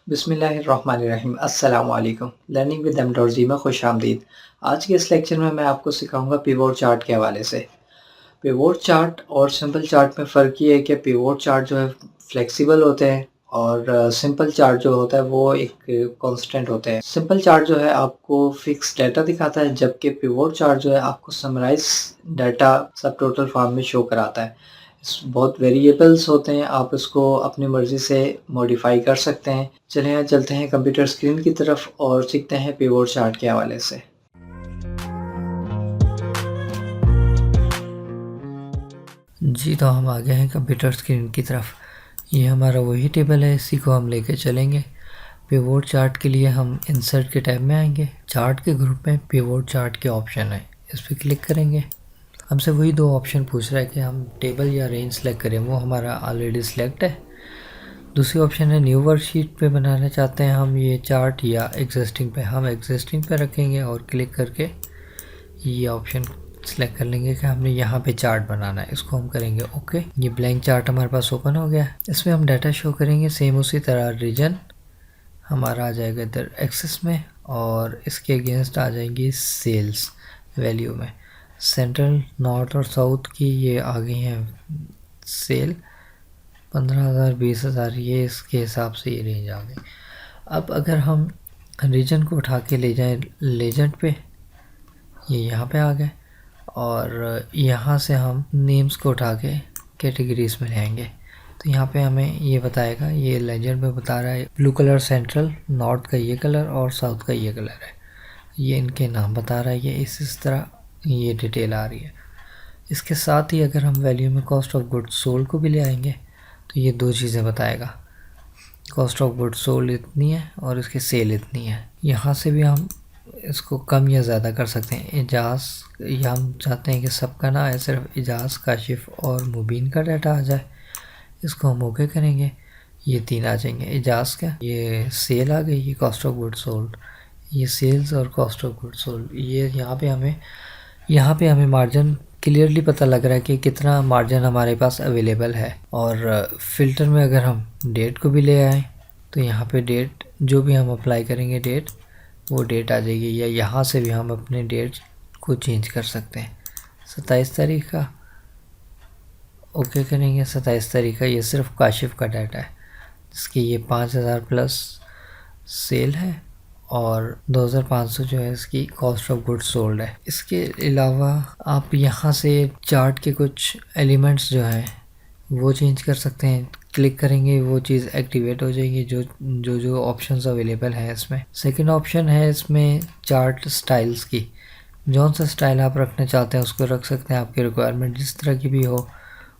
बिस्मिल्लाहिर्रहमानिर्रहीम अस्सलाम वालेकुम। लर्निंग विद एम.जी में खुशामदीद। आज के इस लेक्चर में मैं आपको सिखाऊंगा पिवोट चार्ट के हवाले से। पिवोट चार्ट और सिंपल चार्ट में फ़र्क ये है कि पिवोट चार्ट जो है फ्लेक्सिबल होते हैं और सिंपल चार्ट जो होता है वो एक कांस्टेंट होते हैं। सिंपल चार्ट जो है आपको फिक्स डाटा दिखाता है, जबकि पिवोट चार्ट जो है आपको समराइज डाटा सब टोटल फॉर्म में शो कराता है। बहुत वेरिएबल्स होते हैं, आप इसको अपनी मर्ज़ी से मॉडिफाई कर सकते हैं। चलिए चलते हैं कंप्यूटर स्क्रीन की तरफ और सीखते हैं पिवोट चार्ट के हवाले से। जी, तो हम आ गए हैं कंप्यूटर स्क्रीन की तरफ। ये हमारा वही टेबल है, इसी को हम लेके चलेंगे। पिवोट चार्ट के लिए हम इंसर्ट के टैब में आएंगे। चार्ट के ग्रुप में पिवोट चार्ट के ऑप्शन है, इस पर क्लिक करेंगे। हमसे वही दो ऑप्शन पूछ रहा है कि हम टेबल या रेंज सेलेक्ट करें, वो हमारा ऑलरेडी सिलेक्ट है। दूसरी ऑप्शन है न्यू वर्कशीट पे बनाना चाहते हैं हम ये चार्ट या एग्जिस्टिंग पे। हम एग्जिस्टिंग पे रखेंगे और क्लिक करके ये ऑप्शन सेलेक्ट कर लेंगे कि हमने यहाँ पे चार्ट बनाना है। इसको हम करेंगे ओके। ये ब्लैंक चार्ट हमारे पास ओपन हो गया। इसमें हम डाटा शो करेंगे सेम उसी तरह। रीजन हमारा आ जाएगा इधर एक्सेस में और इसके अगेंस्ट आ जाएंगी सेल्स वैल्यू में। सेंट्रल, नॉर्थ और साउथ की ये आ गई हैं सेल 15,000 20,000, ये इसके हिसाब से ये रेंज आ गई। अब अगर हम रीजन को उठा के ले जाएं लेजेंड पे, ये यहाँ पे आ गए और यहाँ से हम नेम्स को उठा के कैटेगरीज में लेंगे। तो यहाँ पे हमें ये बताएगा, ये लेजेंड में बता रहा है ब्लू कलर सेंट्रल, नॉर्थ का ये कलर और साउथ का ये कलर है। ये इनके नाम बता रहा है, ये इस तरह ये डिटेल आ रही है। इसके साथ ही अगर हम वैल्यू में कॉस्ट ऑफ गुड्स सोल्ड को भी ले आएंगे तो ये दो चीज़ें बताएगा, कॉस्ट ऑफ गुड्स सोल्ड इतनी है और इसकी सेल इतनी है। यहाँ से भी हम इसको कम या ज़्यादा कर सकते हैं। एजाज, या हम चाहते हैं कि सबका ना आए, सिर्फ एजाज, काशिफ और मुबीन का डाटा आ जाए। इसको हम ओके करेंगे, ये तीन आ जाएंगे। एजाज का ये सेल आ गई, ये कॉस्ट ऑफ गुड्स सोल्ड, ये सेल्स और कॉस्ट ऑफ गुड्स सोल्ड। ये यहाँ पे हमें मार्जिन क्लियरली पता लग रहा है कि कितना मार्जिन हमारे पास अवेलेबल है। और फ़िल्टर में अगर हम डेट को भी ले आएँ तो यहाँ पे डेट जो भी हम अप्लाई करेंगे डेट, वो डेट आ जाएगी। या यहाँ से भी हम अपने डेट को चेंज कर सकते हैं। 27 तारीख का ओके करेंगे। 27 तारीख का ये सिर्फ काशिफ का डाटा है, जिसकी ये 5,000 प्लस सेल है और 2,500 जो है इसकी कॉस्ट ऑफ गुड्स सोल्ड है। इसके अलावा आप यहाँ से चार्ट के कुछ एलिमेंट्स जो हैं वो चेंज कर सकते हैं। क्लिक करेंगे, वो चीज़ एक्टिवेट हो जाएगी जो ऑप्शंस अवेलेबल हैं इसमें। सेकंड ऑप्शन है इसमें चार्ट स्टाइल्स की। जौन सा स्टाइल आप रखना चाहते हैं उसको रख सकते हैं। आपकी रिक्वायरमेंट जिस तरह की भी हो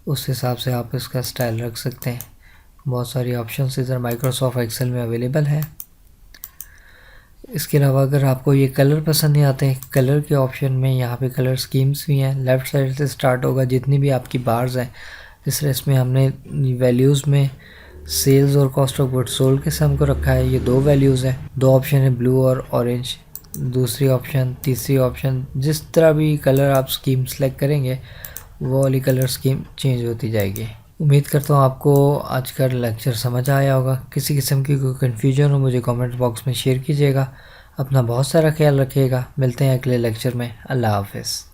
उस हिसाब से आप इसका स्टाइल रख सकते हैं। बहुत सारी ऑप्शंस इधर माइक्रोसॉफ्ट एक्सेल में अवेलेबल है। इसके अलावा अगर आपको ये कलर पसंद नहीं आते, कलर के ऑप्शन में यहाँ पे कलर स्कीम्स भी हैं। लेफ़्ट साइड से स्टार्ट होगा, जितनी भी आपकी बार्स हैं। जिस तरह इसमें हमने वैल्यूज़ में सेल्स और कॉस्ट ऑफ गुड्स सोल्ड के सम को रखा है। ये दो वैल्यूज़ हैं, दो ऑप्शन है ब्लू और ऑरेंज। दूसरी ऑप्शन, तीसरी ऑप्शन, जिस तरह भी कलर आप स्कीम सेलेक्ट करेंगे वो वाली कलर स्कीम चेंज होती जाएगी। उम्मीद करता हूँ आपको आज का लेक्चर समझ आया होगा। किसी किस्म की कोई कन्फ्यूजन हो मुझे कमेंट बॉक्स में शेयर कीजिएगा। अपना बहुत सारा ख्याल रखिएगा। मिलते हैं अगले लेक्चर में। अल्लाह हाफ़िज़।